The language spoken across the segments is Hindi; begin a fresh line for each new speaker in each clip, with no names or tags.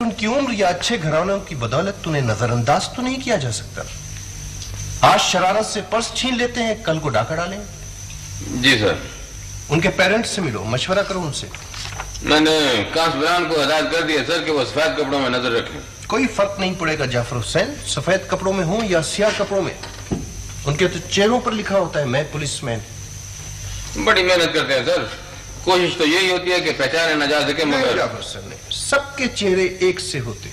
उनकी उम्र या अच्छे घरानों की बदौलत उन्हें नजरअंदाज तो नहीं किया जा सकता। आज शरारत से पर्स छीन लेते हैं, कल को डाका डालें।
जी सर।
उनके पेरेंट्स से मिलो, मशवरा करो उनसे।
मैंने कांस्टेबल को हिदायत कर दिया सर कि वो सफेद कपड़ों में नजर रखें।
कोई फर्क नहीं पड़ेगा जाफर हुसैन, सफेद कपड़ों में हो या सियाह कपड़ों में। उनके तो चेहरों पर लिखा होता है मैं पुलिसमैन।
बड़ी मेहनत करते हैं सर, कोशिश तो यही होती है कि पहचाने न जा सके, मगर
जाफर हुसैन सबके चेहरे एक से होते।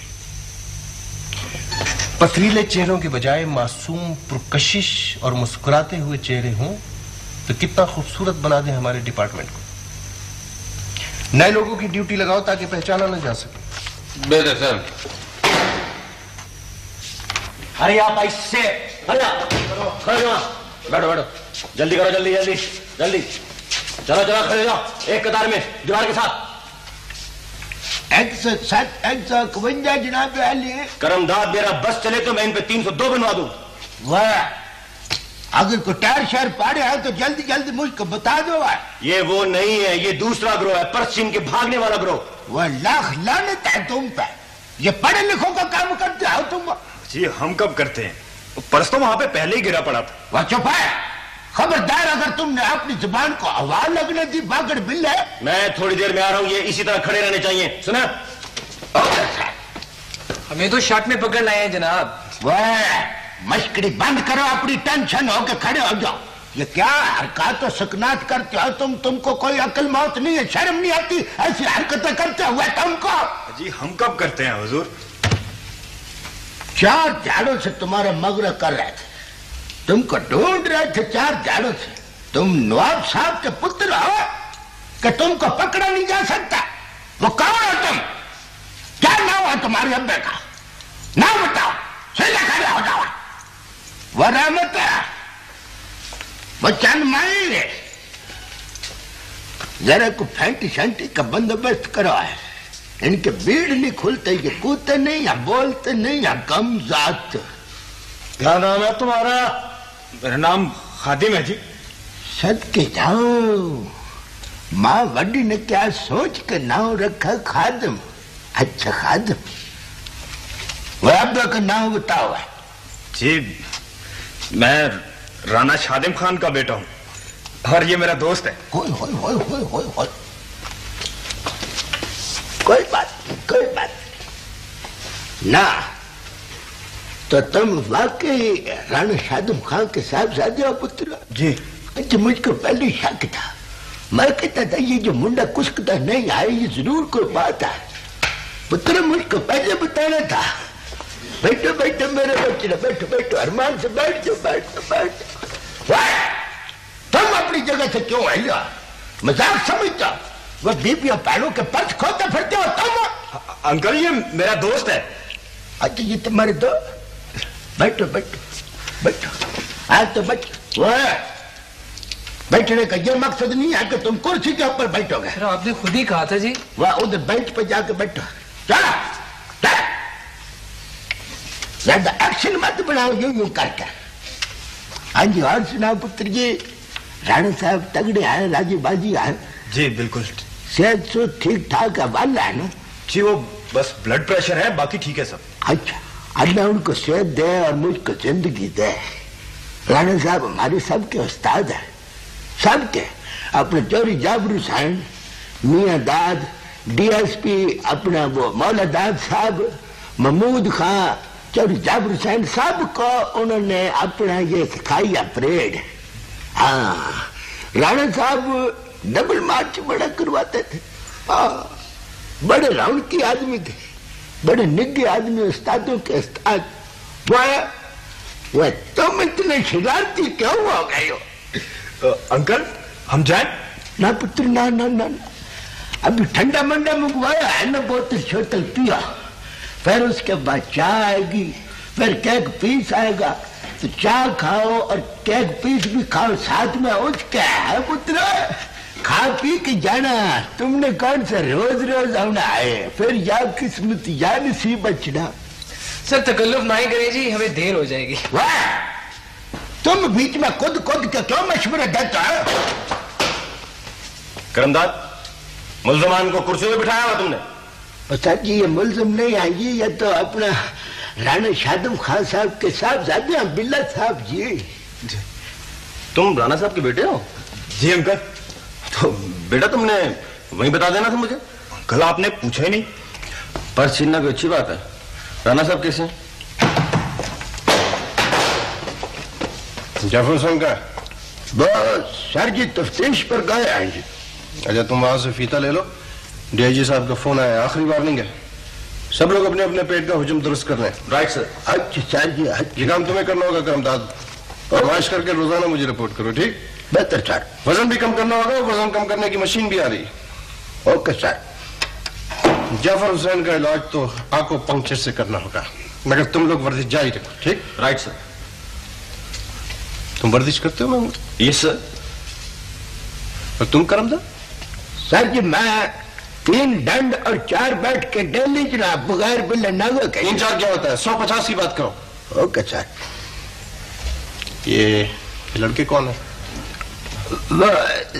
पथरीले चेहरों के बजाय मासूम, पुरकशिश और मुस्कुराते हुए चेहरे हों तो कितना खूबसूरत बना दे हमारे डिपार्टमेंट को। नए लोगों की ड्यूटी लगाओ ताकि पहचाना न जा सके।
बेहतर सर।
अरे आप ऐसे बैठो बैठो, जल्दी करो, जल्दी जल्दी जल्दी, चलो चलो खड़े जाओ एक कतार में दीवार के साथ।
151 जनाब वाली।
करमदाद मेरा बस चले तो मैं इन पे 302 बनवा दूं।
वाह, अगर कोई टायर शायर पाड़े है तो जल्दी जल्दी मुझको बता दो।
ये वो नहीं है, ये दूसरा ग्रोह है, पश्चिम के भागने वाला ग्रोह।
वह लाख लानत है तुम पे, ये पढ़े लिखों का काम करते हो तुम।
जी हम कब करते हैं, पर्स तो वहां पे पहले ही गिरा पड़ा था।
वह चुप है, खबरदार अगर तुमने अपनी जुबान को हवा लगने दी बागड़ बिल है।
मैं थोड़ी देर में आ रहा हूं, ये इसी तरह खड़े रहने चाहिए, सुना?
हमें तो शर्ट में पकड़ लाए हैं जनाब।
वह मस्करी बंद करो, अपनी टेंशन होके खड़े हो जाओ। ये क्या हरकत तो सकनात करते हो तुमको कोई अकल मौत नहीं है, शर्म नहीं आती ऐसी हरकतें करते हुए तुमको?
जी हम कब करते हैं हुजूर?
4 झाड़ों से तुम्हारे मगरे कर रहे थे, तुमको ढूंढ रहे थे 4 झाड़ों से। तुम नवाब साहब के पुत्र हो कि तुमको पकड़ा नहीं जा सकता? वो कौन हो तुम? क्या नाम है तुम्हारे अब्बे का? नाम बताओ, सीधे खड़े हो जाओ। वो रहमत है, वो चंद माइल है। जरा को फैंटी शैंटी का बंदोबस्त करो है। इनके भीड़ नहीं खुलते, ये कूदते नहीं या बोलते नहीं या कम जात।
क्या नाम है तुम्हारा? मेरा नाम खादिम है जी।
सदके जाओ, माँ वड्डी ने क्या सोच के नाम रखा खादिम। अच्छा खादिम, वह अब का नाम बताओ है।
जी मैं राणा शादिम खान का बेटा हूं और ये मेरा दोस्त है।
होय होय होय होय होय होय, कोई बात ना। तो तुम वाकई राणा शादिम खान के साहबजादे हो पुत्र?
जी।
अच्छा, मुझको पहले शक था, मैं कहता था ये जो मुंडा कुछ नहीं आए, ये जरूर कोई बात है। पुत्र मुझको पहले बताना था। बैठो बैठो मेरे बच्चे, बैठो बैठो, अरमान से बैठ जाओ, बैठो बैठो। तुम अपनी जगह से क्यों हिला? मजाक समझता? वो बीपियों पैरों के पर्स खोते फिरते हो तुम?
अंकल ये मेरा दोस्त है।
अच्छा ये तुम्हारे दोस्त? बैठो बैठो बैठो, आज तो बैठो। बैठने का ये मकसद नहीं है कि तुम कुर्सी के ऊपर बैठोगे।
आपने खुद ही कहा था जी।
वह उधर बेंच पे जाके बैठो। चलो ज्यादा एक्शन मत बनाओ यूं करके। हाँ जी, और सुनाओ पुत्र जी, राणा साहब तगड़े आए, राजी बाजी आए?
जी बिल्कुल।
सेहत तो ठीक ठाक है ना?
जी वो बस ब्लड प्रेशर है, बाकी ठीक है सब।
अच्छा, अल्लाह उनको सेहत दे और मुझको जिंदगी दे। राणा साहब हमारे सबके उस्ताद है, सबके। अपने चौरी जाबिर हुसैन, मियां दाद, डीएसपी अपना वो मौला दाद साहब, महमूद खां, चौरी जाबिर हुसैन, सबको उन्होंने अपना ये सिखाई परेड। हाँ, राणा साहब डबल मार्च बड़ा करवाते थे। बड़े रौनकी आदमी थे, बड़े निग्गे आदमी, उस्तादों के उस्ताद। वह तुम इतने शरारती क्यों हो गए हो?
अंकल हम जाएं?
ना पुत्र ना ना ना, अभी ठंडा मंडा मंगवाया है ना, बोतल शोतल पिया, फिर उसके बाद चाय आएगी, फिर केक पीस आएगा, तो चाय खाओ और केक पीस भी खाओ साथ में। उसका है पुत्र, खा पी के जाना। तुमने कौन सा रोज रोज आना है? फिर या किस्मत या नसीब बचना।
सर तकल्लुफ ना ही करें जी, हमें देर हो जाएगी।
वाह, तुम बीच में खुद के क्यों मशवरा देता है?
करमदाद, मुल्जमान को कुर्सी में बिठाया हुआ तुमने?
सर जी ये मुलजिम नहीं है जी, ये तो अपना राणा शादम खान साहब के साहबजादे हैं, बिल्ला साहब जी।
तुम राणा साहब के बेटे हो?
जी अंकल।
तो बेटा तुमने वही बता देना था मुझे।
कल आपने पूछा ही नहीं।
पर्स छीनना कोई अच्छी बात है। राणा साहब कैसे हैं?
जाफर हुसैन का?
बस सर जी तफ्तीश पर गए हैं जी।
अच्छा तुम वहां से फीता ले लो, डीआईजी साहब का फोन आया, आखिरी वार्निंग है, सब लोग अपने अपने पेट का हुजूम दुरुस्त कर लें।
Right sir.
अच्छा सर जी अच्छा।
ये काम तुम्हें करना होगा करमदाद, फरमाइश करके रोजाना मुझे रिपोर्ट करो, ठीक?
बेहतर सर।
वजन भी कम करना होगा, वजन कम करने की मशीन भी आ रही है।
Okay sir.
जाफर हुसैन का इलाज तो आंखों पंक्चर से करना होगा, मगर तुम लोग वर्जिश जारी रखो, ठीक?
Right sir.
तुम वर्जिश करते हो महमूद?
Yes sir.
और तुम करमदा?
सर जी मैं 3 दंड और 4 बैठ के डेली जनाब बगैर बिल नागा के।
3-4 क्या होता है? 150 की बात करो।
Okay sir.
ये लड़के कौन है?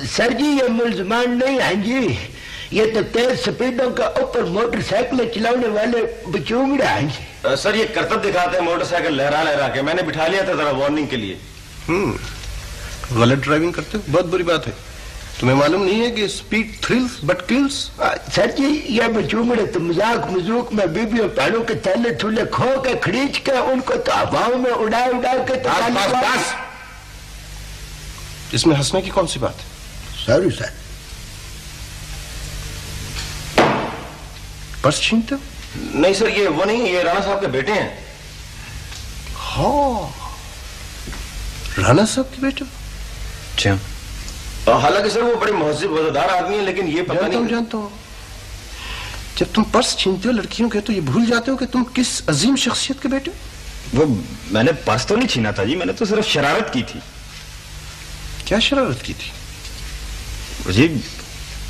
सर जी ये मुलजमान नहीं हैं जी, ये तो तेज स्पीडों का ऊपर मोटरसाइकिल चलाने वाले बचूंगड़ा हैं जी।
सर ये करतब दिखाते हैं मोटरसाइकिल लहरा लहरा के। मैंने बिठा लिया था जरा वार्निंग के लिए।
गलत ड्राइविंग करते हो, बहुत बुरी बात है। तुम्हें मालूम नहीं है कि speed thrills but kills?
Sir ji ये बचूंगड़े तो मजाक मजूक में बीबियों पैरों के थैले थूले खो के खरीच के उनको तो हवाओं में उड़ा उड़ा के तो
बस। इसमें हंसने की कौन सी बात है?
Sorry sir.
पर्स छीनते हो?
नहीं सर ये वो नहीं, ये राणा साहब के बेटे हैं।
हाँ राणा साहब के बेटे?
अच्छा। हालांकि सर वो बड़े महजिब वफादार आदमी है, लेकिन ये पता नहीं।
जानता हूं। जब तुम पर्स छीनते हो लड़कियों के तो ये भूल जाते हो कि तुम किस अजीम शख्सियत के बेटे हो।
वो मैंने पर्स तो नहीं छीना था जी, मैंने तो सिर्फ शरारत की थी।
क्या शरारत की थी?
जी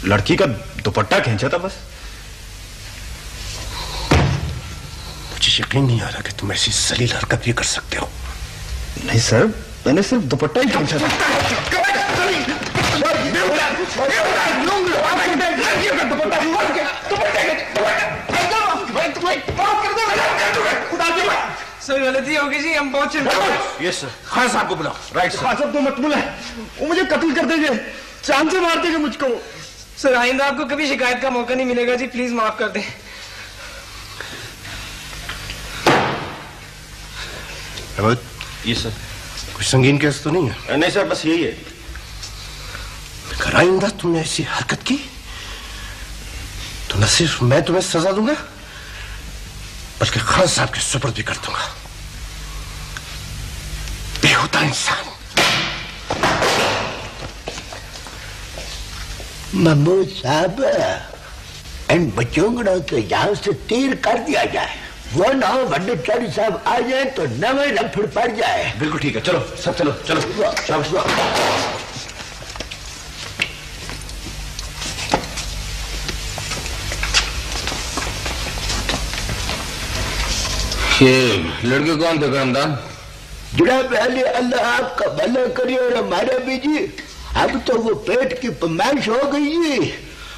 लड़की का दुपट्टा खींचा था बस।
मुझे यकीन नहीं आ रहा कि तुम ऐसी जलील हरकत भी कर सकते हो।
नहीं सर मैंने सिर्फ दुपट्टा ही खींचा था।
सर गलती होगी जी, हम पहुंचे।
Yes sir.
खान साहब को बुलाओ।
Right sir.
खान साहब तो मतबुल है, वो मुझे कत्ल कर देंगे, जान से मार देंगे मुझको।
सर आइंदा आपको कभी शिकायत का मौका नहीं मिलेगा जी, प्लीज माफ कर दें।
Yes sir.
कुछ संगीन केस तो नहीं है?
नहीं सर बस यही है।
अगर आइंदा तुमने ऐसी हरकत की तो न सिर्फ मैं तुम्हें सजा दूंगा बल्कि खान साहब के सुपुर्द भी कर दूंगा। बेहुदा इंसान।
महमूद साहब इन बचूंगड़ों तो यहां से तीर कर दिया जाए, वो ना वड्डे चारी साहब आ जाए तो नवे लफड़ पड़ जाए।
बिल्कुल ठीक है, चलो सब चलो चलो। शाबाश।
ये लड़के कौन थे करमदान?
जनाब अली अल्लाह आपका भला करिए और हमारा भी जी। अब तो वो पेट की फरमाइश हो गई है,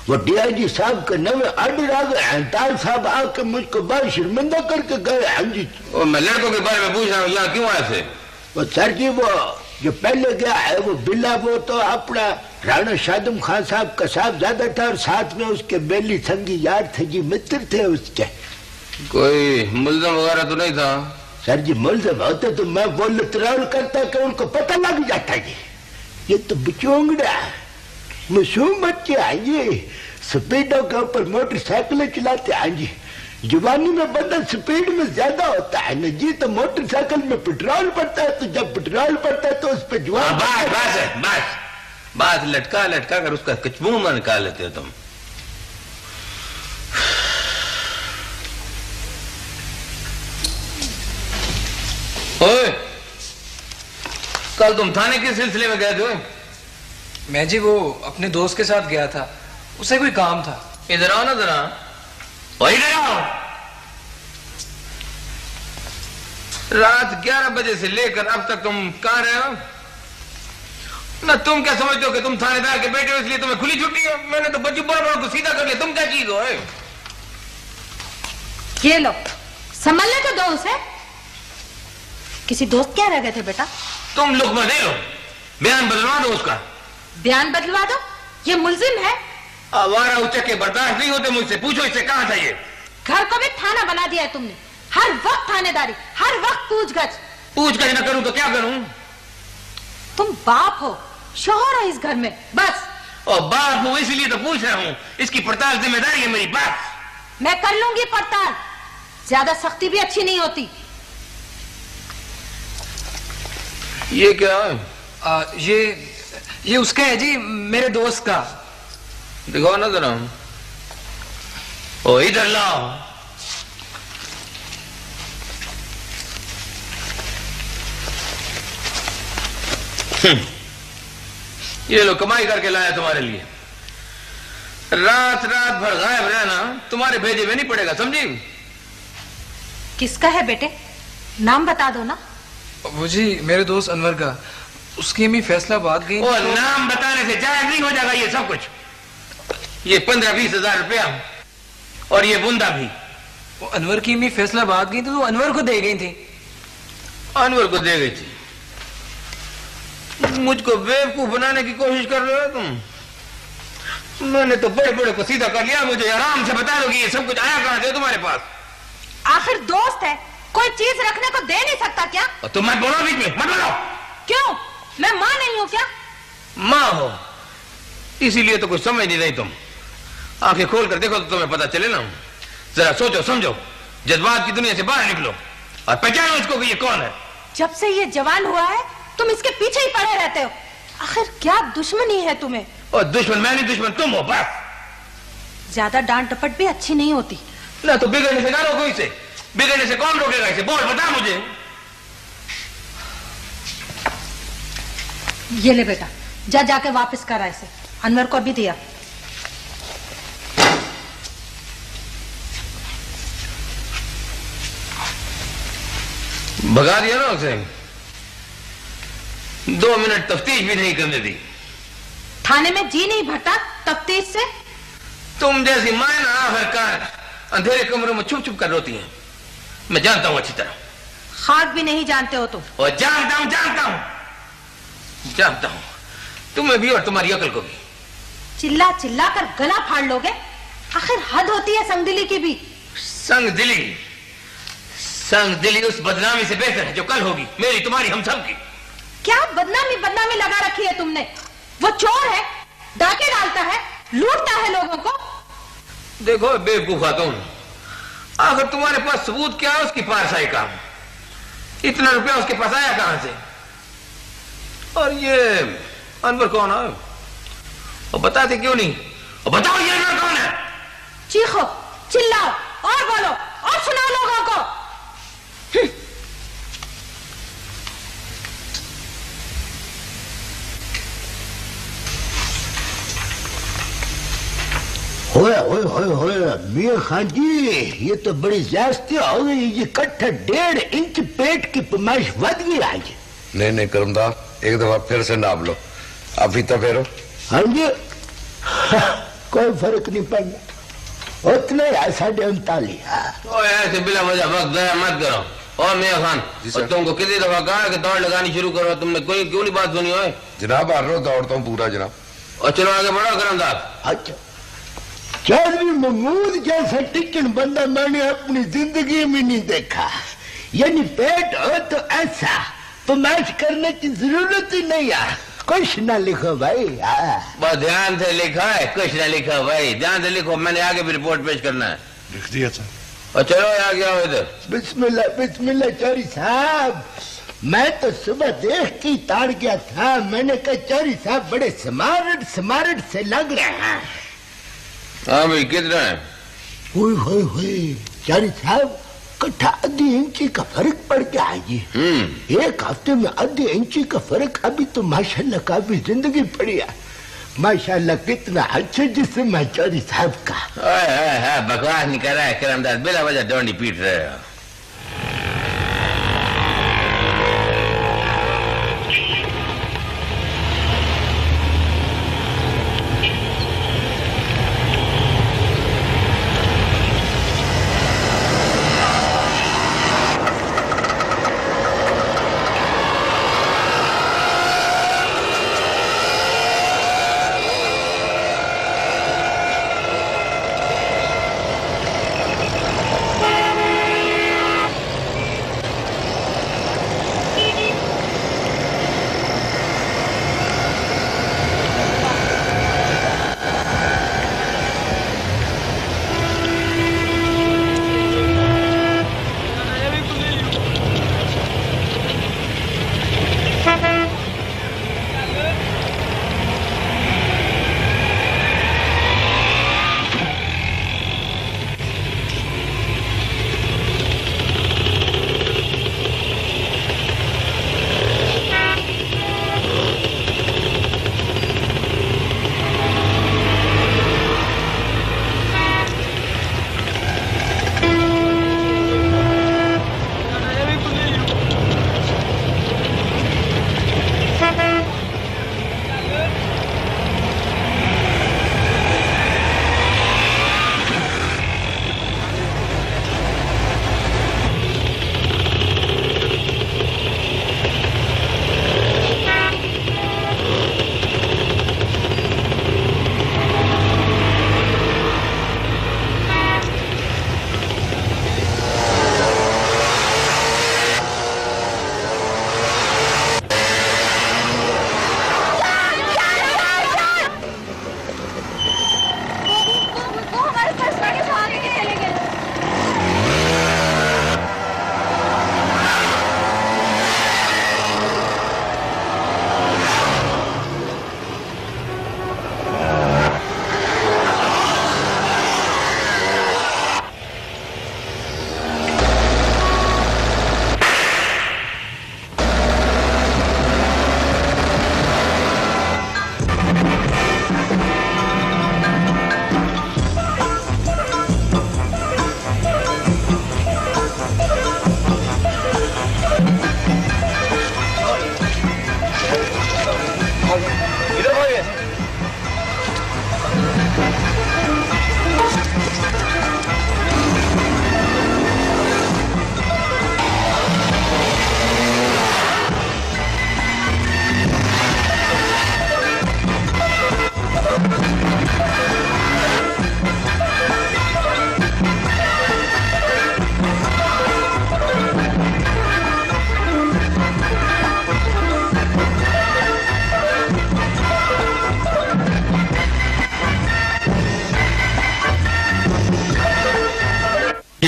वो डीआईजी साहब के नवे आर्डर आ गए हैं। ताल साहब आके मुझको बाहर शर्मिंदा करके गए हैं जी।
और मैं लड़कों के बारे में पूछ रहा हूँ, यहाँ क्यों आए थे?
वो सर जी वो जो पहले गया है वो बिल्ला, वो तो अपना राणा शादम खान साहब का साहबजादा था और साथ में उसके बेली संगी यार थे जी, मित्र थे उसके।
कोई मुल्ज़म वगैरह तो नहीं था?
सर जी मुल्ज़म होते तो मैं वो लतरार करता कि उनको पता लग जाता जी। ये तो बचोंगड़ा मासूम बच्चे हैं जी, स्पीडों के ऊपर मोटरसाइकिलें चलाते हैं जी। जवानी में बंदा स्पीड में ज्यादा होता है ना जी, तो मोटरसाइकिल में पेट्रोल पड़ता है, तो जब पेट्रोल पड़ता है तो उस पर जवान
बात लटका लटका कर उसका कचबूमा निकाल लेते हो तुम। ओए, कल तुम थाने के सिलसिले में गए थे?
मैं जी वो अपने दोस्त के साथ गया था, उसे कोई काम था।
इधर आओ ना जरा, इधर आओ। रात 11 बजे से लेकर अब तक तुम कहां रहे हो? ना तुम क्या समझते हो कि तुम थानेदार के बेटे हो इसलिए तुम्हें खुली छुट्टी है? मैंने तो बच्चों बड़ों को सीधा कर लिया, तुम क्या चीज हो?
ये लो, संभलने तो दो उसे। किसी दोस्त क्या रह गए थे बेटा?
तुम लुकमा दे लो, बयान बदलवा दो उसका।
बयान बदलवा दो? ये मुल्जिम है।
आवारा उचके बर्दाश्त नहीं होते मुझसे, पूछो इससे कहाँ था ये।
घर को भी थाना बना दिया है तुमने, हर वक्त थानेदारी, हर वक्त पूछगछ।
पूछगछ न करूं तो क्या करूं?
तुम बाप हो, शोहर हो इस घर में, बस।
और बाप हूं इसलिए तो पूछ रहा हूं, इसकी पड़ताल जिम्मेदारी है मेरी। बाप
मैं कर लूंगी पड़ताल, ज्यादा सख्ती भी अच्छी नहीं होती।
ये क्या है?
ये उसका है जी, मेरे दोस्त का।
दिखाओ ना जरा। ओ इधर लाओ। ये लो, कमाई करके लाया तुम्हारे लिए। रात रात भर गायब रहना तुम्हारे भेजे में नहीं पड़ेगा, समझी?
किसका है बेटे, नाम बता दो ना।
वो जी मेरे दोस्त अनवर का, उसकी अम्मी फैसलाबाद गई।
और तो... नाम बताने से जायज नहीं हो जाएगा ये सब कुछ। ये 15-20 हजार रुपया और ये बुंदा भी।
वो अनवर की अम्मी फैसलाबाद गई थी तो अनवर को दे गई थी।
अनवर को दे गई थी? मुझको बेवकूफ बनाने की कोशिश कर रहे हो तुम। मैंने तो बड़े बड़े को सीधा कर लिया। मुझे आराम से बता दो कि ये सब कुछ आया कहां से तुम्हारे पास।
आखिर दोस्त है, कोई चीज रखने को दे नहीं सकता क्या?
और तुम मत बोलो बीच में, मत बोलो।
क्यों, मैं माँ नहीं हूं क्या?
माँ हो, इसीलिए तो कुछ समझ नहीं रही तुम। आंखें खोल कर देखो तो तुम्हें पता चले ना। जरा सोचो समझो, जज्बात की दुनिया से बाहर निकलो और पहचानो इसको कि ये कौन है।
जब से ये जवान हुआ है तुम इसके पीछे ही पड़े रहते हो। आखिर क्या दुश्मनी है तुम्हें?
और दुश्मन मैं नहीं, दुश्मन तुम हो बस।
ज्यादा डांट डपट भी अच्छी नहीं होती
ना। तो बिगड़ने से ना रोको इसे। बिगड़ने से कौन रोकेगा इसे? बोल बता मुझे।
ये ले बेटा, जा जाके वापस करा इसे। अनवर को भी दिया।
भगा दिया ना उसे। 2 मिनट तफ्तीश भी नहीं करने दी।
थाने में जी नहीं भरता तफ्तीश से?
तुम जैसी माए ना आखिरकार अंधेरे कमरों में छुप छुप कर रोती है। मैं जानता हूं अच्छी तरह।
खाक भी नहीं जानते हो तुम?
और जानता हूं, जानता हूं तुम्हें भी और तुम्हारी अकल को भी।
चिल्ला चिल्ला कर गला फाड़ लोगे? आखिर हद होती है संगदिली की भी।
संगदिली उस बदनामी से बेहतर है जो कल होगी, मेरी तुम्हारी हम सब की।
क्या बदनामी लगा रखी है तुमने? वो चोर है, डाके डालता है, लूटता है लोगों को।
देखो बेवकूफ खातून, आखिर तुम्हारे पास सबूत क्या है उसकी पारसाई का? इतना रुपया उसके पास आया कहां से? और ये अनवर कौन है? और बताते क्यों नहीं? और बताओ ये अनवर कौन है?
चीखो, चिल्लाओ और बोलो और सुनाओ लोगों को।
होए मियां खान जी, ये तो बड़ी ज्यादती हो गई। ये कट्ठा 1.5 इंच पेट की पैमाइश बढ़ गई आज।
नहीं करमदार, एक दफा फिर से नाप लो। अभी तो फेरो।
हाँ जी, कोई फर्क नहीं पड़ना, उतने 39।
ऐसे बिला वजह वक्त जया मत करो। और मियां खान, तुमको कितनी दफा कहा है कि दौड़ लगानी शुरू करो, तुमने कोई क्यों नहीं बात सुनी? हो
जनाब, आ रहा दौड़ता हूँ पूरा जनाब।
और चलो आगे बढ़ो करमदार।
अच्छा, चौधरी महमूद जैसा टिकन बंदा मैंने अपनी जिंदगी में नहीं देखा। यानी पेट हो तो ऐसा पैमाइश करने की जरूरत ही नहीं है। कुछ ना लिखो भाई।
बस ध्यान से लिखा है, कुछ ना लिखो भाई, ध्यान से लिखो। मैंने आगे भी रिपोर्ट पेश करना है।
लिख दिया सर।
और चलो आ गया इधर।
बिस्मिल्लाह बिस्मिल्लाह। चौधरी साहब, मैं तो सुबह देख के ताड़ गया था। मैंने कहा चौधरी साहब बड़े स्मार्ट से लग रहे हैं।
हाँ भाई, कितना है?
चौधरी साहब, कट्ठा आधी इंची का फर्क पड़ गया है जी। एक हफ्ते में आधी इंची का फर्क। अभी तो माशाल्लाह काफी जिंदगी पड़ी है। माशाल्लाह कितना अच्छा जिस्म है चौधरी साहब का।
बकवास नहीं कर रहा है करमदार, बिला वजह डोंडी पीट रहे हो।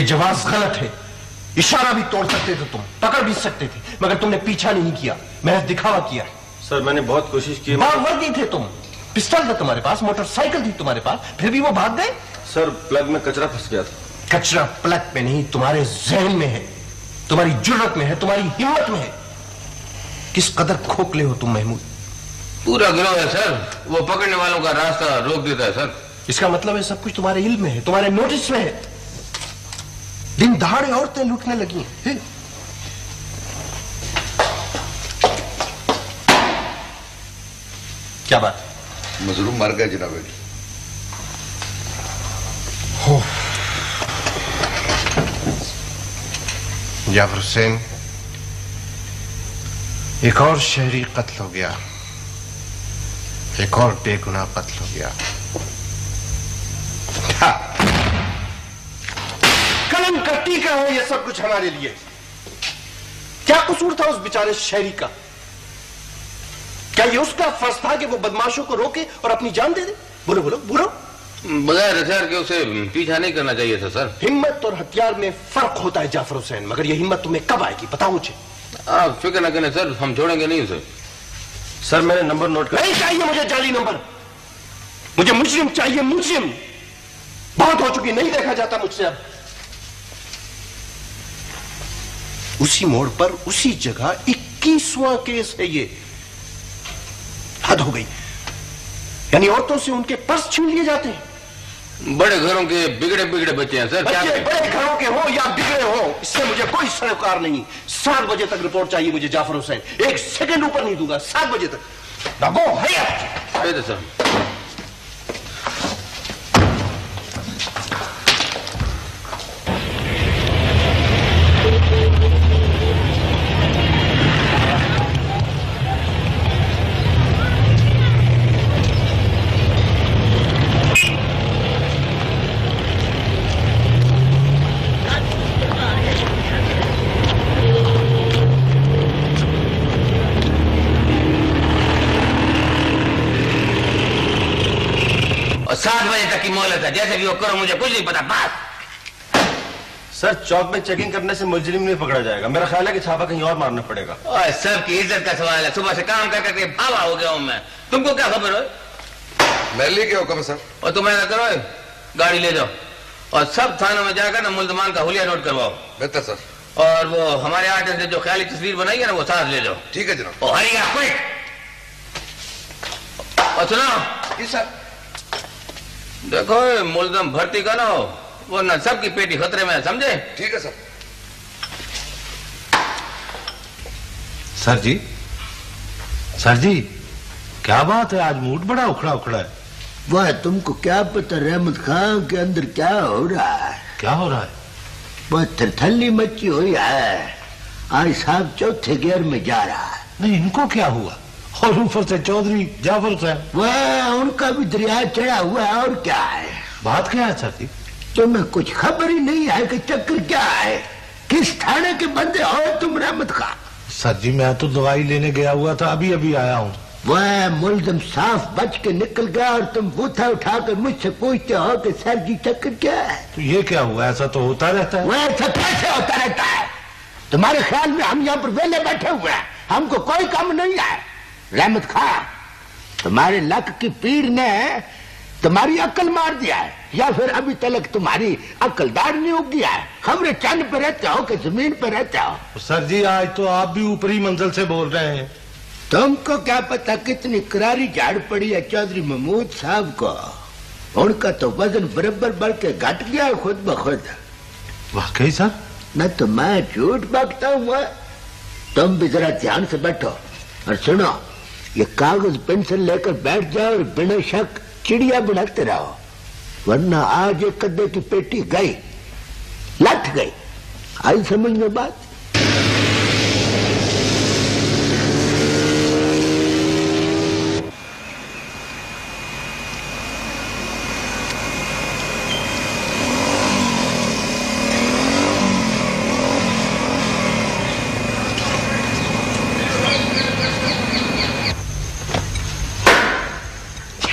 ये जवाब गलत है। इशारा भी तोड़ सकते थे तुम, पकड़ भी सकते थे, मगर तुमने पीछा नहीं किया, महज दिखावा किया।
सर मैंने बहुत कोशिश की।
वर्दी थे तुम, पिस्टल था तुम्हारे पास, मोटरसाइकिल थी तुम्हारे पास, फिर भी वो भाग गए।
सर प्लग में कचरा फंस गया था।
कचरा प्लग में नहीं, तुम्हारे जहन में है, तुम्हारी जुर्रत में है, तुम्हारी हिम्मत में है। किस कदर खोखले हो तुम महमूद।
पूरा गिरोह है सर, वो पकड़ने वालों का रास्ता रोक देता है सर।
इसका मतलब है सब कुछ तुम्हारे इल्म में है, तुम्हारे नोटिस में है। दिन दहाड़े औरतें लूटने लगी हैं। क्या बात?
मजलूम मर गए जनाब अली।
जाफर हुसैन, एक और शहरी कत्ल हो गया, एक और बेगुनाह कत्ल हो गया। कलम का टीका है ये सब कुछ हमारे लिए। क्या कसूर था उस बेचारे शहरी का? क्या ये उसका फर्ज था कि वो बदमाशों को रोके और अपनी जान दे दे? बोलो बोलो बोलो।
बगैर हथियार के उसे पीछा नहीं करना चाहिए था सर।
हिम्मत और हथियार में फर्क होता है जाफर हुसैन, मगर ये हिम्मत तुम्हें कब आएगी बताओ मुझे।
आप फिक्र न करें सर, हम छोड़ेंगे नहीं उसे।
सर मैंने नंबर नोट कर।
नहीं चाहिए मुझे जाली नंबर, मुझे मुजरिम चाहिए, मुजरिम। बहुत हो चुकी, नहीं देखा जाता मुझसे अब। उसी मोड़ पर उसी जगह 21वां केस है ये। हद हो गई। यानी औरतों से उनके पर्स छीन लिए जाते हैं।
बड़े घरों के बिगड़े बिगड़े बच्चे हैं सर। क्या
बच्चे बड़े घरों के हो या बिगड़े हो, इससे मुझे कोई सरोकार नहीं। 7 बजे तक रिपोर्ट चाहिए मुझे जाफर हुसैन, 1 सेकंड ऊपर नहीं दूंगा। 7 बजे तक। गो है
सर। और 7 बजे तक की मोहलत है, जैसे भी वो करो, मुझे कुछ नहीं पता। बस
सर चौक में चेकिंग करने से मुजरिम नहीं पकड़ा जाएगा। मेरा ख्याल है कि छापा कहीं और मारना पड़ेगा।
और सबकी इज्जत का सवाल है। सुबह से काम कर करके भावा हो गया हूं मैं। तुमको क्या खबर है?
महली के हुक्म सर।
और तुम ऐसा करो, गाड़ी ले जाओ और सब थानों में जाकर ना मुल्जमान का हुलिया नोट करवाओ।
बेहतर सर।
और वो हमारे आर्टिस्ट ने जो ख्याली तस्वीर बनाई है ना, वो साथ ले जाओ।
ठीक है जनाब।
और हरी क्विक। और सुनो
जी सर।
देखो मुल्जम भर्ती करो, वरना सबकी पेटी खतरे में है, समझे?
ठीक है सर।
सर जी, सर जी, क्या बात है, आज मूड बड़ा उखड़ा उखड़ा है।
वह तुमको क्या पता रहमत खान के अंदर क्या हो रहा है?
क्या हो रहा है?
वह थरथल्ली मची हुई है। आज साहब 4थे गियर में जा रहा है।
नहीं, इनको क्या हुआ? और ऊपर से चौधरी जाफर हुसैन,
वह उनका भी दरिया चढ़ा हुआ है। और क्या है?
बात क्या है सर जी?
तुम्हें कुछ खबर ही नहीं है कि चक्कर क्या है? किस थाने के बंदे हो तुम रहमत खान?
सर जी मैं तो दवाई लेने गया हुआ था, अभी अभी आया हूँ।
वह मुल्जिम साफ बच के निकल गया और तुम बूथा उठाकर मुझसे पूछते हो कि सर जी चक्कर क्या है?
तो ये क्या हुआ? ऐसा तो होता रहता है।
वह ऐसा कैसे होता रहता है? तुम्हारे ख्याल में हम यहाँ पर वेले बैठे हुए हैं, हमको कोई काम नहीं है? रहमत खान, तुम्हारे लक की पीर ने तुम्हारी अक्ल मार दिया है, या फिर अभी तक तुम्हारी अक्लदार नहीं हो गया है? खबरें चंद पे रहते हो कि जमीन पे रहते हो?
सर जी आज तो आप भी ऊपरी मंजिल से बोल रहे हैं।
तुमको क्या पता कितनी करारी झाड़ पड़ी है चौधरी महमूद साहब को। उनका तो वजन बराबर बढ़ के घट गया है खुद ब खुद।
वाकई सर?
न तो मैं झूठ बकता हूँ। तुम भी जरा ध्यान से बैठो और सुनो, ये कागज पेंसिल लेकर बैठ जाओ और बिना शक चिड़िया बनाते रहो, वरना आज एक कद्दे की पेटी गई, लट गई। आई समझ में बात?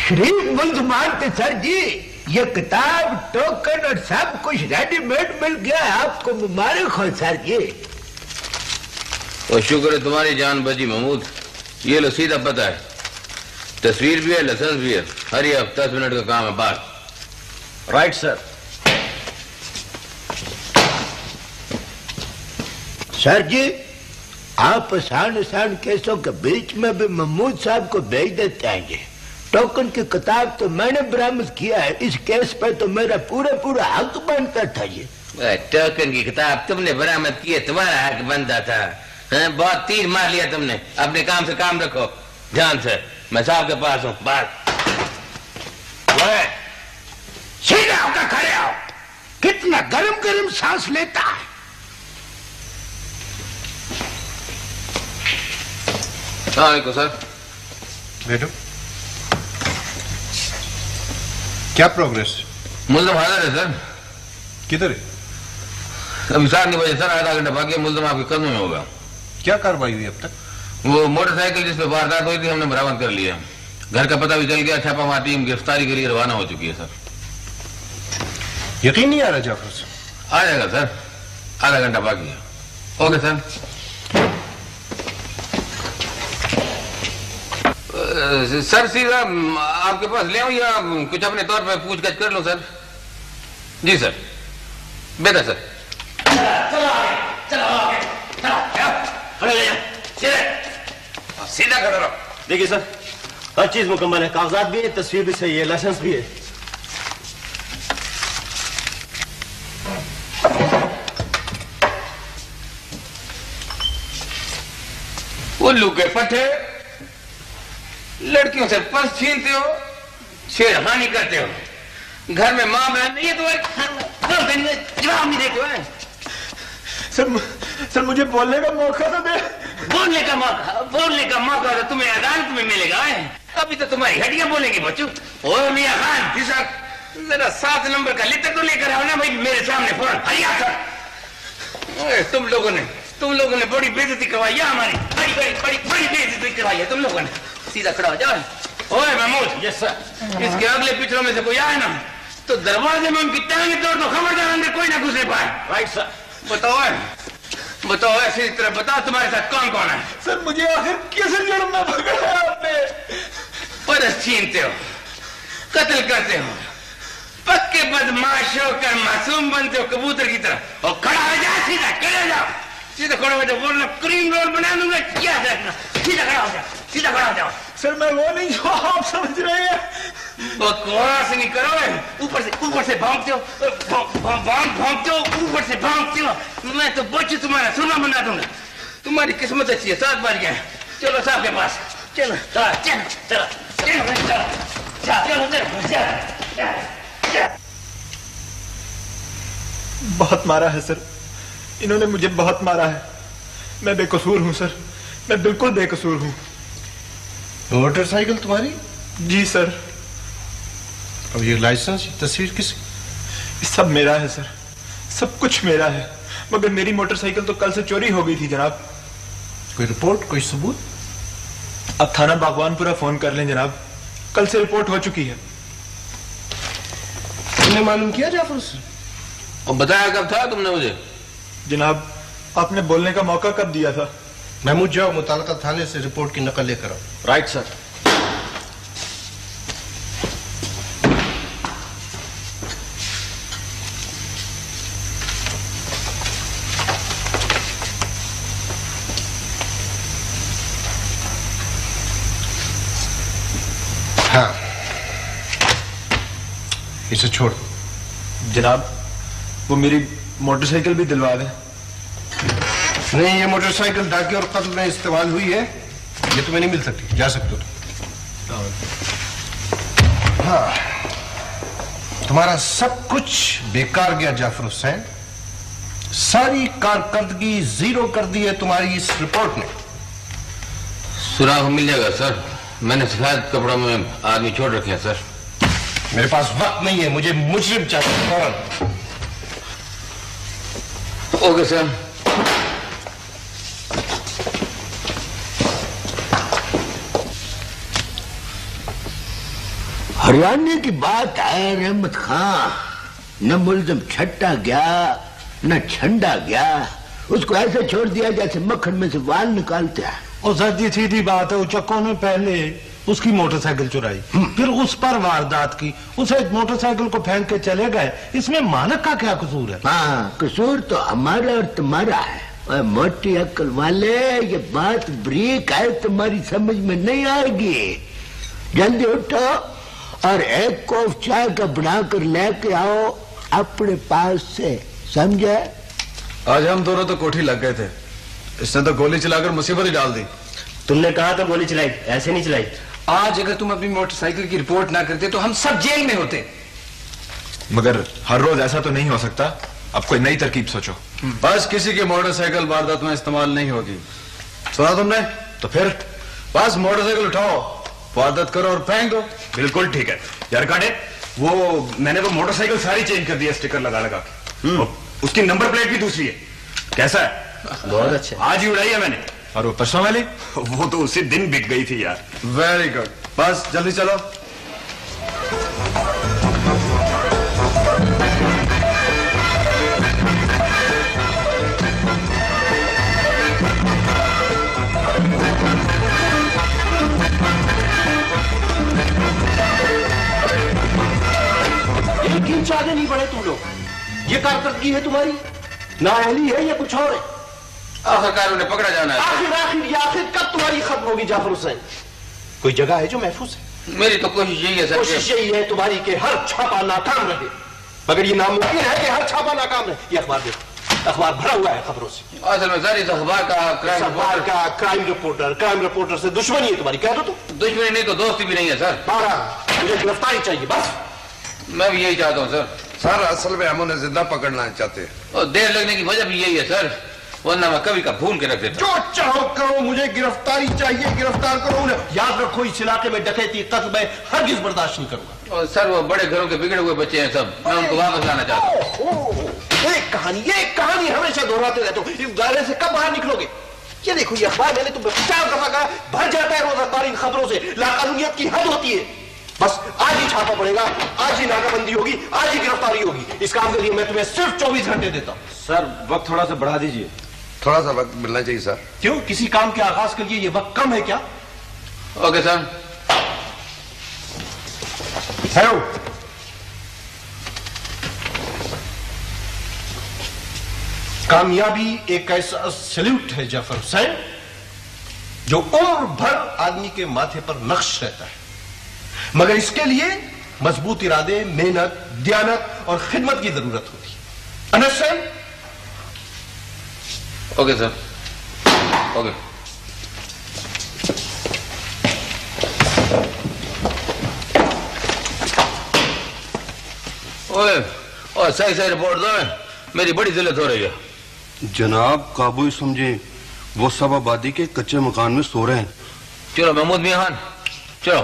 शरीफ मुल्जमान थे सर जी, ये किताब, टोकन और सब कुछ रेडीमेड मिल गया है आपको। मुबारक हो सर जी।
और शुक्र है तुम्हारी जान बची महमूद। ये लो सीधा पता है, तस्वीर भी है, लाइसेंस भी है। हर ये 10 मिनट का काम है बात।
Right sir.
सर जी, आप आसान आसान केसों के बीच में भी महमूद साहब को भेज देते हैं जी। टोकन की किताब तो मैंने बरामद किया है, इस केस पे तो मेरा पूरा हक बनता था जी।
टोकन की किताब तुमने बरामद की है, तुम्हारा हक बनता था। बहुत तीर मार लिया तुमने। अपने काम से काम रखो, ध्यान से। मैं साहब के पास हूँ। बात
सीधा होकर खड़े आओ। कितना गरम गरम सांस लेता है।
सलामकुम सर।
बैठो। क्या प्रोग्रेस?
मुल्ज़िम हाजिर है सर।
किधर है?
अभी 7 बजे सर, आधा घंटा बाकी। मुल्ज़िम आपके कदमों में होगा।
क्या कार्रवाई हुई अब तक?
वो मोटरसाइकिल जिस पे वारदात हुई थी हमने बरामद कर लिया। घर का पता भी चल गया। छापामार टीम गिरफ्तारी के लिए रवाना हो चुकी है सर।
यकीन नहीं आ रहा जाफर साहब।
आ जाएगा सर, आधा घंटा बाकी है। Okay sir. सर सीधा आपके पास ले आऊं या कुछ अपने तौर पे पूछताछ कर लूं सर? जी सर, बेहतर सर। सीधा खड़ा रहो।
देखिए सर, हर चीज मुकम्मल है। कागजात भी है, तस्वीर भी सही है, लाइसेंस भी है।
उल्लू के पट्टे, लड़कियों से पर्स छीनते हो, छेड़खानी करते हो। घर में माँ बहन नहीं है तुम्हारे, जवाब नहीं देते हो।
सर मुझे बोलने का मौका तो दे।
बोलने का मौका तो तुम्हें अदालत में मिलेगा है। अभी तो तुम्हारी हड्डियां बोलेंगी बच्चों। ओ मियां खान, जरा 7 नंबर का लिटर तो लेकर आओ ना भाई मेरे सामने फौरन। तुम लोगों ने बड़ी बेइज्जती करवाई है हमारी। बड़ी बेइज्जती करवाई है तुम लोगों ने। सीधा खड़ा हो जाओ। ओए महमूद।
Yes sir.
इसके अगले पिछड़ों में से कोई आए ना तो दरवाजे में उनकी टांगे तोड़ दो। खबरदार अंदर कोई ना घुसने पाए।
Right sir.
बताओ ऐसी तरह बताओ तुम्हारे साथ कौन कौन है?
सर मुझे आखिर किस जुर्म में पकड़ा आपने?
पर्स छीनते हो, कत्ल करते हो, पक्के बदमाश होकर मासूम बनते हो कबूतर की तरह। और खड़ा हो जाओ, सीधा खड़े हो जाओ। सीधा खड़े हो जाओ, वरना क्रीम रोल बना दूंगा। क्या देखना? सीधा खड़ा हो जाओ, सीधा खड़ा हो जाओ।
सर मैं वो नहीं जो आप समझ रहे हैं।
बकवास नहीं करो। ऊपर से भागते हो, भागते हो, ऊपर से भागते हो। मैं तो बच्चे तुम्हारा सुना बना दूंगा। तुम्हारी किस्मत अच्छी है, 7 बार गया। चलो साहब के पास चलो।
बहुत मारा है सर, इन्होंने मुझे बहुत मारा है। मैं बेकसूर हूँ सर, मैं बिल्कुल बेकसूर हूँ।
मोटरसाइकिल तुम्हारी?
जी सर।
अब ये लाइसेंस, तस्वीर किस?
सब मेरा है सर, सब कुछ मेरा है। मगर मेरी मोटरसाइकिल तो कल से चोरी हो गई थी जनाब।
कोई रिपोर्ट, कोई सबूत?
अब थाना बागवानपुरा फोन कर लें जनाब, कल से रिपोर्ट हो चुकी है।
तुमने मालूम किया जाफर से?
और बताया कब था तुमने मुझे?
जनाब आपने बोलने का मौका कब दिया था?
महमूद जाओ, मुताल्लिका थाने से रिपोर्ट की नकल लेकर आओ।
Right sir.
हाँ, इसे छोड़।
जनाब वो मेरी मोटरसाइकिल भी दिलवा दें।
नहीं, ये मोटरसाइकिल डाके और कत्ल में इस्तेमाल हुई है, ये तुम्हें नहीं मिल सकती। जा सकते हो तुम। हाँ, तुम्हारा सब कुछ बेकार गया जाफर हुसैन। सारी कारकर्दगी जीरो कर दी है तुम्हारी इस रिपोर्ट ने।
सुराग मिल जाएगा सर, मैंने सफेद कपड़ों में आदमी छोड़ रखे हैं सर।
मेरे पास वक्त नहीं है, मुझे मुजरिम चाहिए फौरन।
Okay sir.
हरियाणा की बात है रहमत खां, न मुल्जिम छट्टा गया न छंडा गया, उसको ऐसे छोड़ दिया जैसे मक्खन में से वाल निकालते हैं।
और सर जी सीधी बात है, उचक्कों ने पहले उसकी मोटरसाइकिल चुराई, फिर उस पर वारदात की, उसे मोटरसाइकिल को फेंक के चले गए। इसमें मानक का क्या कसूर है?
हाँ, कसूर तो हमारा और तुम्हारा है। और मोटी अक्ल वाले, ये बात ब्रीक है, तुम्हारी समझ में नहीं आएगी। जल्दी उठो और एक कप चाय का बनाकर लेके आओ अपने पास से, समझे?
आज हम दोनों तो कोठी लग गए थे, इसने तो गोली चलाकर मुसीबत ही डाल दी।
तुमने कहा था गोली चलाई, ऐसे नहीं चलाई।
आज अगर तुम अपनी मोटरसाइकिल की रिपोर्ट ना करते तो हम सब जेल में होते।
मगर हर रोज ऐसा तो नहीं हो सकता, अब कोई नई तरकीब सोचो।
बस किसी की मोटरसाइकिल वारदात में इस्तेमाल नहीं होगी, सुना तुमने? तो फिर बस मोटरसाइकिल उठाओ, वारदात करो और फेंक दो।
बिल्कुल ठीक है यार काटे, वो मैंने वो मोटरसाइकिल सारी चेंज कर दी है स्टिकर लगा लगा के। उसकी नंबर प्लेट भी दूसरी है। कैसा है?
बहुत अच्छा।
आज ही उड़ाई है मैंने। और वो परसों वाली, वो तो उसी दिन बिक गई थी यार।
वेरी गुड, बस जल्दी चलो।
ये क्यों चाहते नहीं पड़े तुम लोग? ये कारकर्दगी है तुम्हारी, नाअहली है या कुछ और है?
आखिरकार उन्हें पकड़ा जाना है।
आखिर कब तुम्हारी खत्म होगी जाफर हुसैन? कोई जगह है जो महफूज है?
मेरी तो कोशिश यही है सर।
कोशिश यही है तुम्हारी कि हर छापा नाकाम रहे, मगर ये नामुमकिन है कि हर छापा नाकाम रहे। ये अखबार देखो, अखबार भरा हुआ है खबरों से।
असल में सर इस अखबार का
क्राइम रिपोर्टर से दुश्मनी है तुम्हारी, कह दो तो।
दुश्मनी नहीं तो दोस्ती भी नहीं है सर।
मुझे गिरफ्तारी चाहिए बस।
मैं भी यही चाहता हूँ सर।
सर असल में हम उन्हें जिंदा पकड़ना चाहते हैं,
और देर लगने की वजह भी यही है सर, वरना मैं कभी का भूल के रख देता।
जो चाहो करो, मुझे गिरफ्तारी चाहिए, गिरफ्तार करो उन्हें। याद रखो इस इलाके में डकैती कत्ल मैं हरगिज बर्दाश्त नहीं करूंगा।
और सर वो बड़े घरों के बिगड़े हुए बच्चे हैं सब, मैं उनको वापस लाना चाहता हूँ।
एक कहानी हमेशा दोहराते रहते हो, इस दायरे से कब बाहर निकलोगे? ये देखो ये अखबार मैंने तुम्हें 4 दफा कहा, भर जाता है रोज अखबार इन खबरों से। लाकानूनियत की हद होती है। बस आज ही छापा पड़ेगा, आज ही नाकाबंदी होगी, आज ही गिरफ्तारी होगी। इस काम के लिए मैं तुम्हें सिर्फ 24 घंटे देता हूं।
सर वक्त थोड़ा सा बढ़ा दीजिए। थोड़ा सा वक्त मिलना चाहिए सर।
क्यों, किसी काम के आगाज के लिए ये वक्त कम है क्या?
Okay sir.
हेलो, कामयाबी एक ऐसा सल्यूट है जाफर हुसैन जो उम्र भर आदमी के माथे पर नक्श रहता है, मगर इसके लिए मजबूत इरादे, मेहनत, दयानत और खिदमत की जरूरत होती है। अंडरस्टैंड?
Okay sir, okay. ओए सही सही रिपोर्ट दो, मेरी बड़ी जिल्लत हो रही है।
जनाब काबू ही समझे, वो सब आबादी के कच्चे मकान में सो रहे हैं।
चलो महमूद मियां खान, चलो।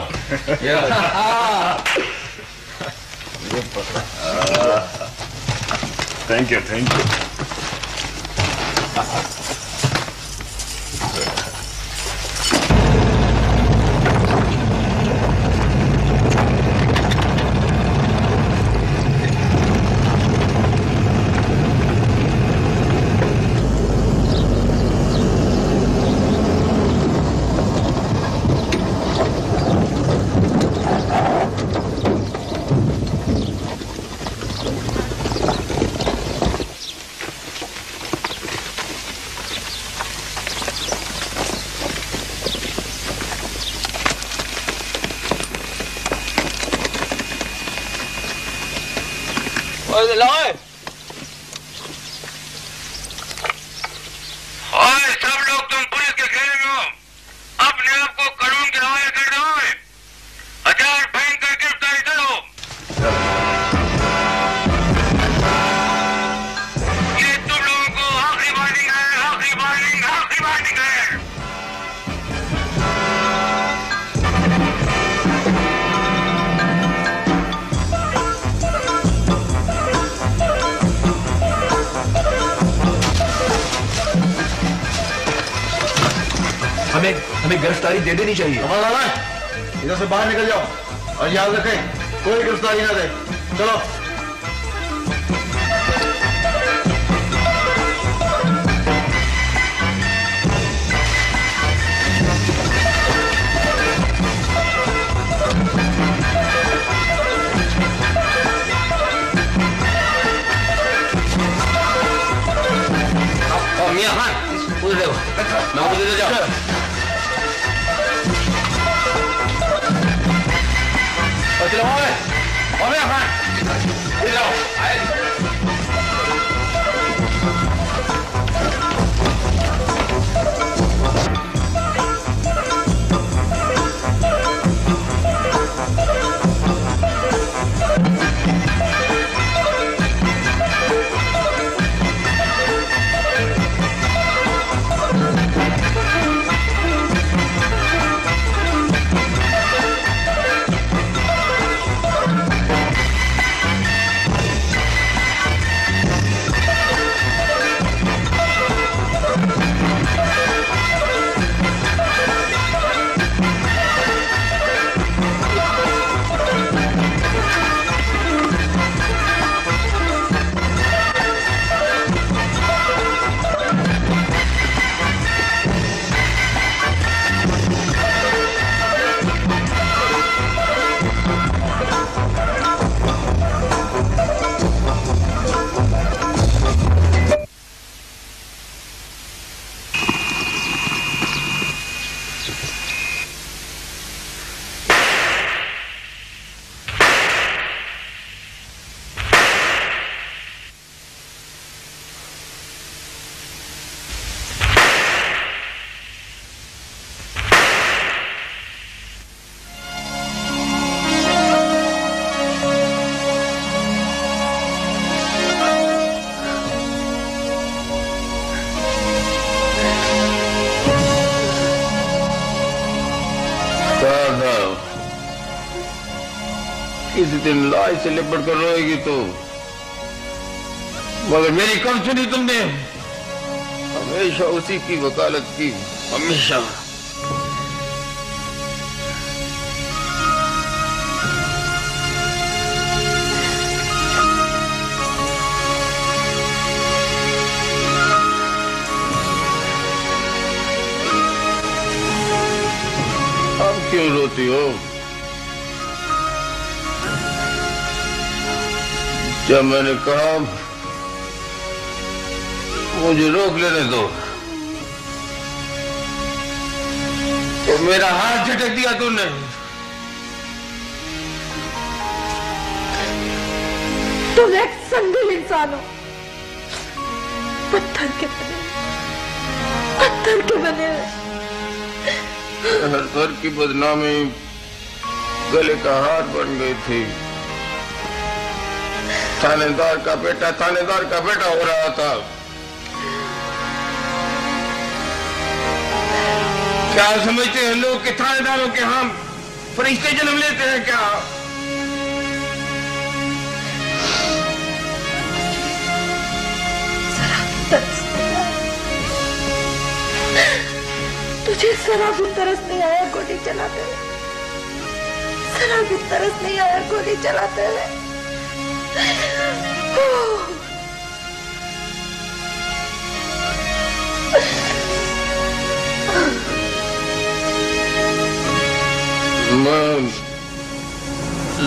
Thank you, thank you.
सब लोग तुम पुलिस के घेरे में हो, अपने आप को कानून के हवाले कर दो, हथियार फेंक कर गिरफ्तारी करो। ये तुम लोगों को आखिरी वार्निंग है, आखिरी वार्निंग, आखिरी वार्निंग है।
हमें गिरफ्तारी दे देनी चाहिए। इधर से बाहर निकल जाओ।
और याद रखें कोई गिरफ्तारी ना दे। चलो।
मियां खान उधर देखो, मैं उधर जाओ। चलो मियां खान इधर आओ। किसी दिन लाश से लिपट कर रोएगी तो, मगर मेरी कब सुनी तुमने? हमेशा उसी की वकालत की, हमेशा। अब क्यों रोती हो? जब मैंने कहा मुझे रोक लेने दो तो मेरा हाथ झटक दिया तूने।
तुम एक संगीन इंसान हो, पत्थर के बने।
हर सर की बदनामी गले का हार बन गई थी। थानेदार का बेटा हो रहा था। क्या समझते हैं लोग कि थानेदारों के हम फरिश्ते जन्म लेते हैं क्या?
तुझे जरा भी तरस नहीं आया गोली चलाते हुए? जरा भी तरस नहीं आया गोली चलाते हुए? मैं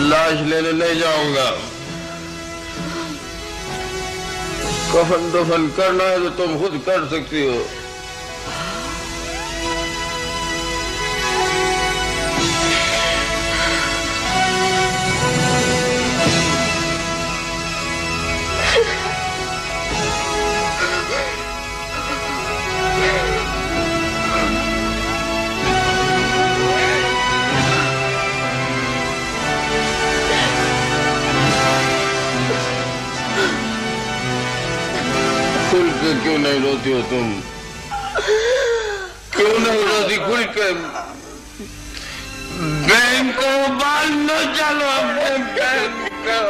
लाश लेने नहीं जाऊंगा। कफन दफन करना है तो तुम खुद कर सकती हो। क्यों नहीं रोती हो तुम? क्यों नहीं रोती खुल के? बैंक को बाल न चलो अपने बैंक को।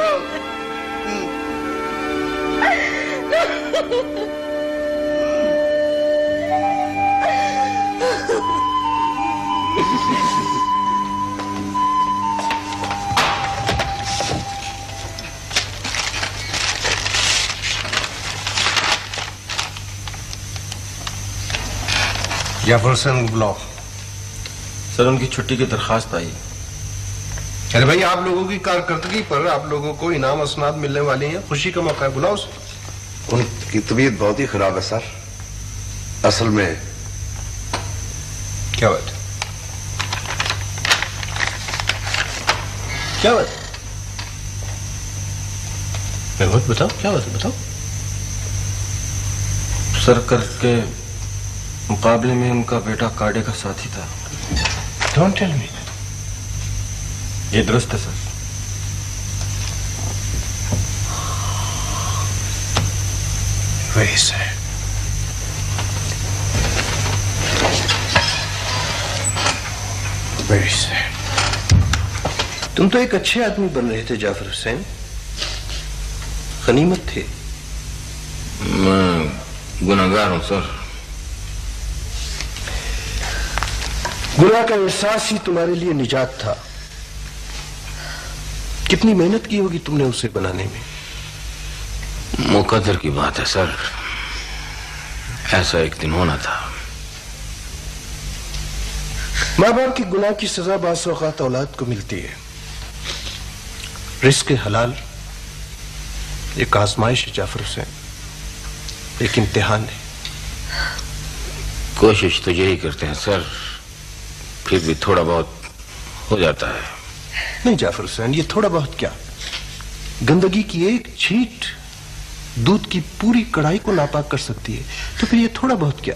जाफर हुसैन को बुलाओ।
सर उनकी छुट्टी की दरखास्त आई।
अरे भाई, आप लोगों की कारकर्दगी पर आप लोगों को इनाम असनाद मिलने वाले हैं, खुशी का मौका है, बुलाओ उसे।
उनकी तबीयत बहुत ही खराब है सर। असल में
क्या बात? क्या बात? महमूद बताओ, क्या बात है, बताओ।
सर कल के मुकाबले में उनका बेटा कांडे का साथी था।
Don't tell me.
ये दुरुस्त है sir.
Very sad. Very sad. तुम तो एक अच्छे आदमी बन रहे थे जाफर हुसैन, गनीमत थे।
मैं गुनाहगार हूं सर।
गुनाह का एहसास ही तुम्हारे लिए निजात था। कितनी मेहनत की होगी तुमने उसे बनाने में।
मुकद्दर की बात है सर, ऐसा एक दिन होना था।
माँ बाप की गुनाह की सजा बाज़ औक़ात औलाद को मिलती है। रिस्क हलाल एक आजमाइश है जाफर हुसैन, एक इम्तिहान है।
कोशिश तो यही करते हैं सर, फिर भी थोड़ा बहुत हो जाता है।
नहीं जाफर हुसैन, ये थोड़ा बहुत क्या, गंदगी की एक छींट दूध की पूरी कढ़ाई को नापाक कर सकती है, तो फिर ये थोड़ा बहुत क्या।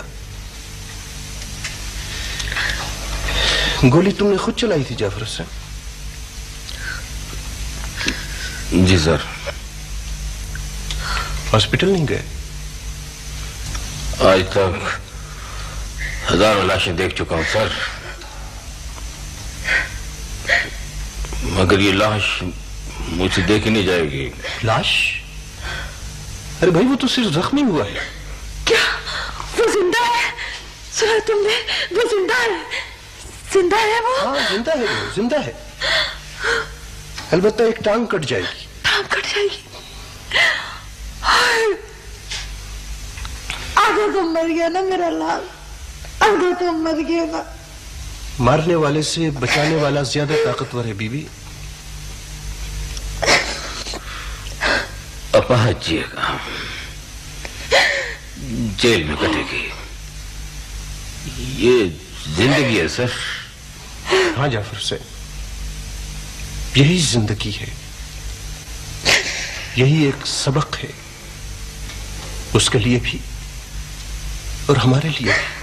गोली तुमने खुद चलाई थी जाफर हुसैन?
जी सर।
हॉस्पिटल नहीं गए?
आज तक हजारों लाशें देख चुका हूं सर, मगर ये लाश मुझसे देखी नहीं जाएगी।
लाश? अरे भाई, वो तो सिर्फ जख्मी हुआ है।
क्या वो जिंदा है? सुना तुमने? वो जिंदा है। जिंदा है वो?
हाँ जिंदा है, वो जिंदा है। अलबत्ता एक टांग कट जाएगी।
टांग कट जाएगी? आगे तो मर गया ना मेरा लाल, आगे तो मर गया ना।
मारने वाले से बचाने वाला ज्यादा ताकतवर है बीबी।
अपहजिएगा, जेल में कटेगी। ये जिंदगी है सर।
हाँ जाफर हुसैन, यही जिंदगी है, यही एक सबक है, उसके लिए भी और हमारे लिए भी।